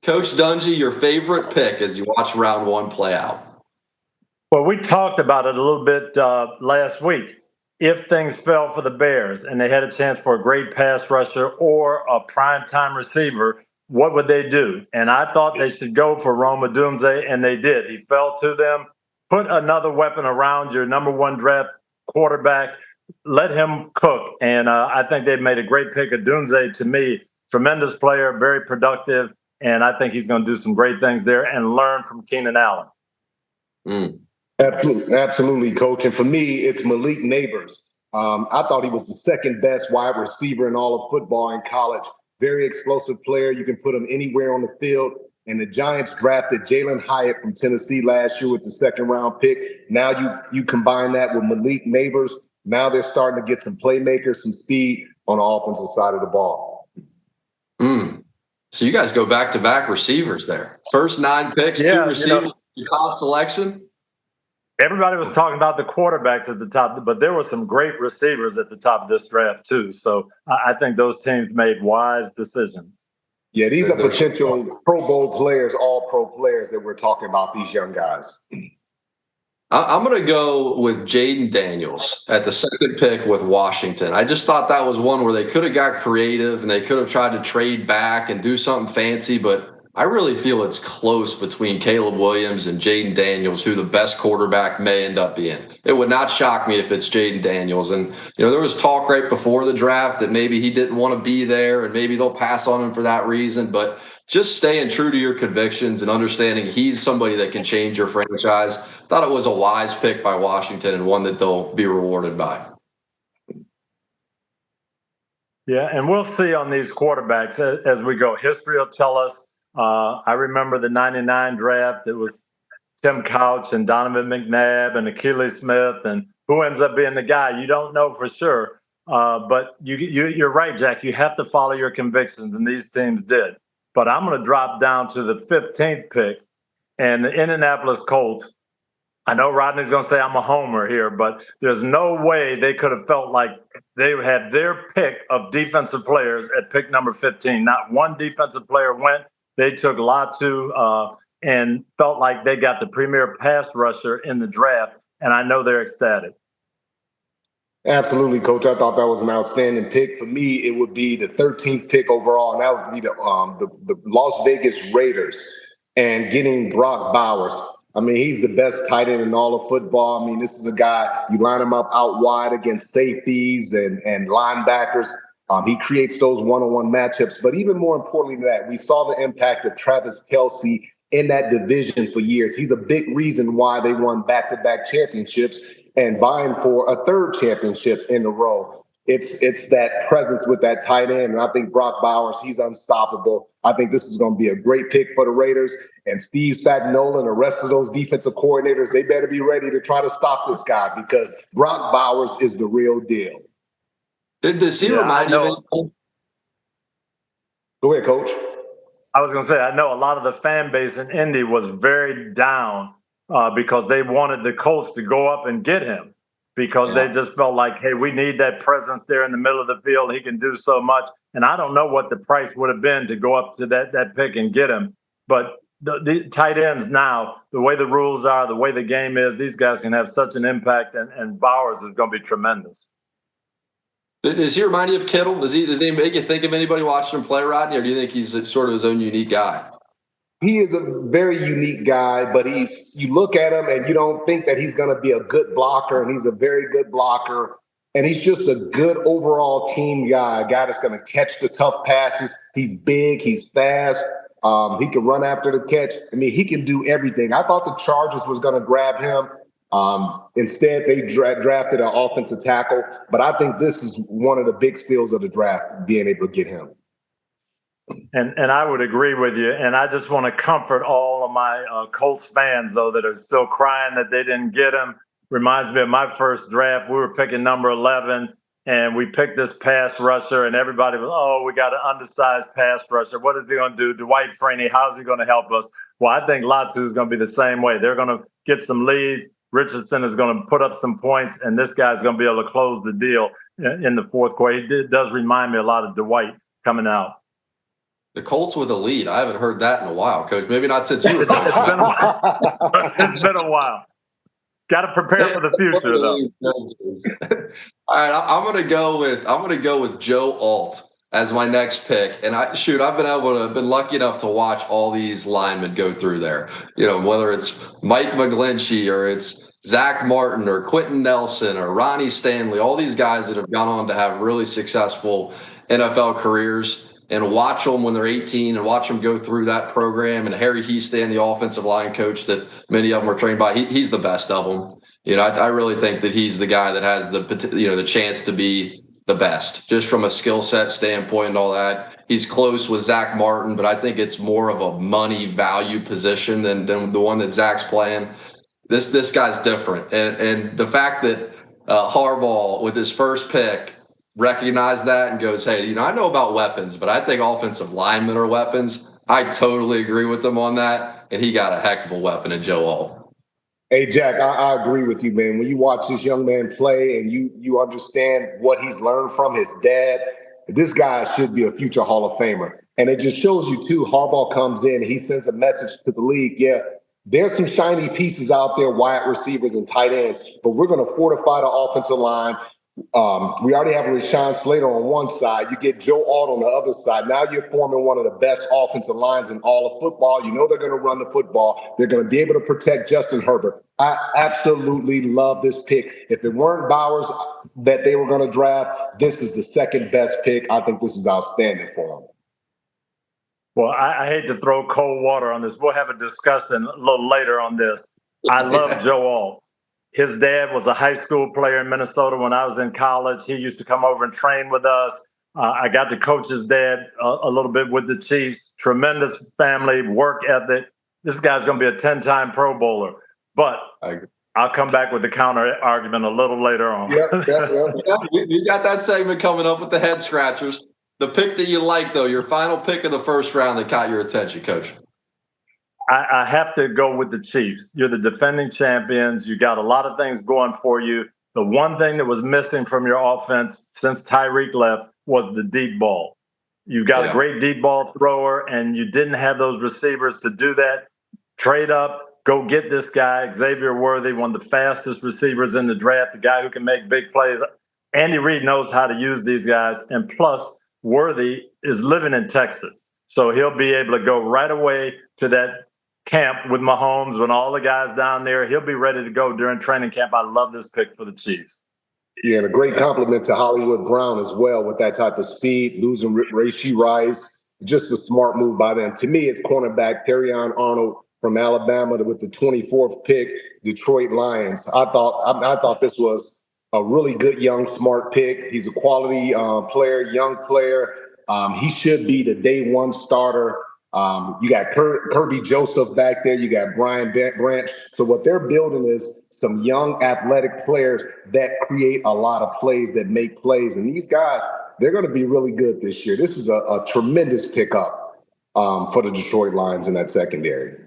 Coach Dungy, your favorite pick as you watch round one play out? Well, we talked about it a little bit last week. If things fell for the Bears and they had a chance for a great pass rusher or a primetime receiver, what would they do? And I thought they should go for Rome Odunze, and they did. He fell to them. Put another weapon around your number one draft quarterback. Let him cook. And I think they've made a great pick. Odunze, to me, tremendous player, very productive. And I think he's going to do some great things there and learn from Keenan Allen. Absolutely, Coach. And for me, it's Malik Neighbors. I thought he was the second best wide receiver in all of football in college. Very explosive player. You can put him anywhere on the field. And the Giants drafted Jalen Hyatt from Tennessee last year with the second-round pick. Now you combine that with Malik Neighbors. Now they're starting to get some playmakers, some speed on the offensive side of the ball. So you guys go back-to-back receivers there. First 9 picks, 2 receivers, top selection. Everybody was talking about the quarterbacks at the top, but there were some great receivers at the top of this draft too. So I think those teams made wise decisions. Yeah, these are potential Pro Bowl players, all pro players that we're talking about, these young guys. I'm going to go with Jaden Daniels at the second pick with Washington. I just thought that was one where they could have got creative and they could have tried to trade back and do something fancy, but I really feel it's close between Caleb Williams and Jaden Daniels, who the best quarterback may end up being. It would not shock me if it's Jaden Daniels. And, there was talk right before the draft that maybe he didn't want to be there and maybe they'll pass on him for that reason. But just staying true to your convictions and understanding he's somebody that can change your franchise. Thought it was a wise pick by Washington and one that they'll be rewarded by. Yeah, and we'll see on these quarterbacks as we go. History will tell us. I remember the 99 draft. It was Tim Couch and Donovan McNabb and Achilles Smith, and who ends up being the guy, you don't know for sure. But you're right, Jack. You have to follow your convictions, and these teams did. But I'm going to drop down to the 15th pick, and the Indianapolis Colts. I know Rodney's going to say I'm a homer here, but there's no way they could have felt like they had their pick of defensive players at pick number 15. Not one defensive player went. They took Latu and felt like they got the premier pass rusher in the draft, and I know they're ecstatic. Absolutely, Coach. I thought that was an outstanding pick. For me, it would be the 13th pick overall, and that would be the Las Vegas Raiders and getting Brock Bowers. I mean, he's the best tight end in all of football. I mean, this is a guy, you line him up out wide against safeties and linebackers. He creates those one-on-one matchups. But even more importantly than that, we saw the impact of Travis Kelce in that division for years. He's a big reason why they won back-to-back championships and vying for a third championship in a row. It's that presence with that tight end. And I think Brock Bowers, he's unstoppable. I think this is going to be a great pick for the Raiders. And Steve Spagnuolo and the rest of those defensive coordinators, they better be ready to try to stop this guy because Brock Bowers is the real deal. Does he remind you of anything? Go ahead, Coach. I was going to say, I know a lot of the fan base in Indy was very down because they wanted the Colts to go up and get him because they just felt like, hey, we need that presence there in the middle of the field. He can do so much. And I don't know what the price would have been to go up to that pick and get him. But the tight ends now, the way the rules are, the way the game is, these guys can have such an impact, and Bowers is going to be tremendous. Does he remind you of Kittle? Does he make you think of anybody watching him play, Rodney, or do you think he's sort of his own unique guy? He is a very unique guy, but you look at him and you don't think that he's going to be a good blocker, and he's a very good blocker. And he's just a good overall team guy, a guy that's going to catch the tough passes. He's big, he's fast. He can run after the catch. I mean, he can do everything. I thought the Chargers was going to grab him. Instead, they drafted an offensive tackle. But I think this is one of the big steals of the draft, being able to get him. And I would agree with you. And I just want to comfort all of my Colts fans, though, that are still crying that they didn't get him. Reminds me of my first draft. We were picking number 11, and we picked this pass rusher, and everybody was, we got an undersized pass rusher. What is he going to do? Dwight Freeney, how's he going to help us? Well, I think Latu is going to be the same way. They're going to get some leads. Richardson is going to put up some points, and this guy's going to be able to close the deal in the fourth quarter. It does remind me a lot of Dwight coming out. The Colts with a lead. I haven't heard that in a while, Coach. Maybe not since you were coaching. It's been a while. Got to prepare for the future, though. All right, I'm gonna go with Joe Alt as my next pick. And I've been lucky enough to watch all these linemen go through there. You know, whether it's Mike McGlinchey or it's Zach Martin or Quentin Nelson or Ronnie Stanley, all these guys that have gone on to have really successful NFL careers, and watch them when they're 18 and watch them go through that program. And Harry Heastan, the offensive line coach that many of them are trained by, he's the best of them. You know, I really think that he's the guy that has the chance to be the best, just from a skill set standpoint and all that. He's close with Zach Martin, but I think it's more of a money value position than the one that Zach's playing. This guy's different, and the fact that Harbaugh with his first pick recognized that and goes, hey, you know, I know about weapons, but I think offensive linemen are weapons. I totally agree with them on that, and he got a heck of a weapon in Joe Alt. Hey, Jack, I agree with you, man. When you watch this young man play and you understand what he's learned from his dad, this guy should be a future Hall of Famer. And it just shows you, too, Harbaugh comes in, he sends a message to the league. Yeah, there's some shiny pieces out there, wide receivers and tight ends, but we're going to fortify the offensive line. We already have Rashawn Slater on one side. You get Joe Alt on the other side. Now you're forming one of the best offensive lines in all of football. You know they're going to run the football. They're going to be able to protect Justin Herbert. I absolutely love this pick. If it weren't Bowers that they were going to draft, this is the second best pick. I think this is outstanding for them. Well, I hate to throw cold water on this. We'll have a discussion a little later on this. I love Joe Alt. His dad was a high school player in Minnesota when I was in college. He used to come over and train with us. I got to coach his dad a little bit with the Chiefs. Tremendous family, work ethic. This guy's going to be a 10-time Pro Bowler. But I'll come back with the counter argument a little later on. Yep. You got that segment coming up with the head scratchers. The pick that you like, though, your final pick of the first round that caught your attention, Coach. I have to go with the Chiefs. You're the defending champions. You got a lot of things going for you. The one thing that was missing from your offense since Tyreek left was the deep ball. You've got a great deep ball thrower, and you didn't have those receivers to do that. Trade up, go get this guy, Xavier Worthy, one of the fastest receivers in the draft, the guy who can make big plays. Andy Reid knows how to use these guys, and plus, Worthy is living in Texas, so he'll be able to go right away to that camp with Mahomes when all the guys down there. He'll be ready to go during training camp. I love this pick for the Chiefs. Yeah, and a great compliment to Hollywood Brown as well with that type of speed, losing Rashee Rice. Just a smart move by them. To me, it's cornerback Terrion Arnold from Alabama with the 24th pick, Detroit Lions. I thought this was a really good, young, smart pick. He's a quality young player. He should be the day one starter. You got Kirby Joseph back there. You got Brian Branch. So what they're building is some young athletic players that create a lot of plays, that make plays. And these guys, they're going to be really good this year. This is a tremendous pickup for the Detroit Lions in that secondary.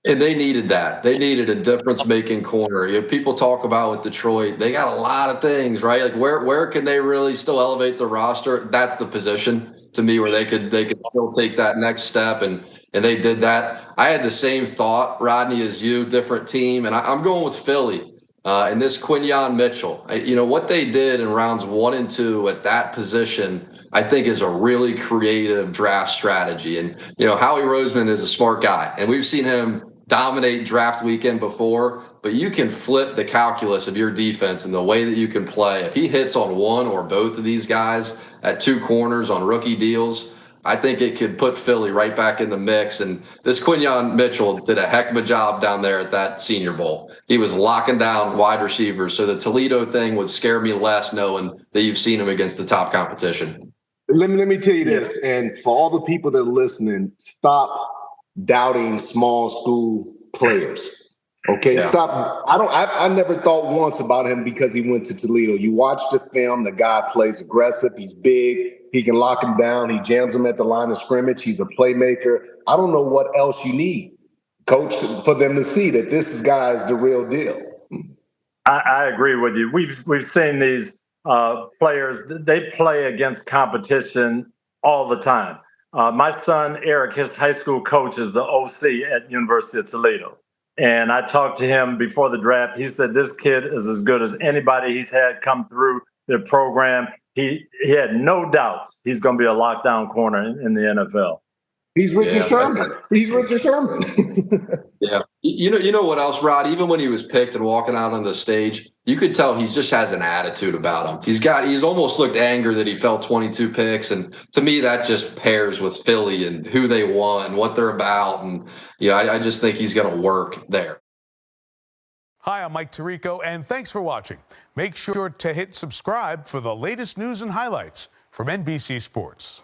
And they needed that. They needed a difference-making corner. You know, people talk about with Detroit, they got a lot of things, right? Like where can they really still elevate the roster? That's the position to me where they could still take that next step, and they did that. I had the same thought, Rodney, as you, different team, and I'm going with Philly and this Quinyon Mitchell. You know, what they did in rounds 1 and 2 at that position, I think, is a really creative draft strategy. And, you know, Howie Roseman is a smart guy, and we've seen him dominate draft weekend before, but you can flip the calculus of your defense and the way that you can play. If he hits on one or both of these guys at 2 corners on rookie deals, I think it could put Philly right back in the mix. And this Quinyon Mitchell did a heck of a job down there at that Senior Bowl. He was locking down wide receivers. So the Toledo thing would scare me less knowing that you've seen him against the top competition. Let me tell you this, and for all the people that are listening, stop doubting small school players. Okay, stop. I never thought once about him because he went to Toledo. You watch the film, the guy plays aggressive, he's big, he can lock him down, he jams him at the line of scrimmage, he's a playmaker. I don't know what else you need, Coach, for them to see that this guy is the real deal. I agree with you. We've seen these players, they play against competition all the time. My son, Eric, his high school coach is the OC at University of Toledo. And I talked to him before the draft. He said this kid is as good as anybody he's had come through the program. He had no doubts he's going to be a lockdown corner in the NFL. He's Richard Sherman. He's Richard Sherman. Yeah. You know what else, Rod? Even when he was picked and walking out on the stage, you could tell he just has an attitude about him. He's almost looked angry that he fell 22 picks. And to me, that just pairs with Philly and who they want and what they're about. And I just think he's going to work there. Hi, I'm Mike Tirico, and thanks for watching. Make sure to hit subscribe for the latest news and highlights from NBC Sports.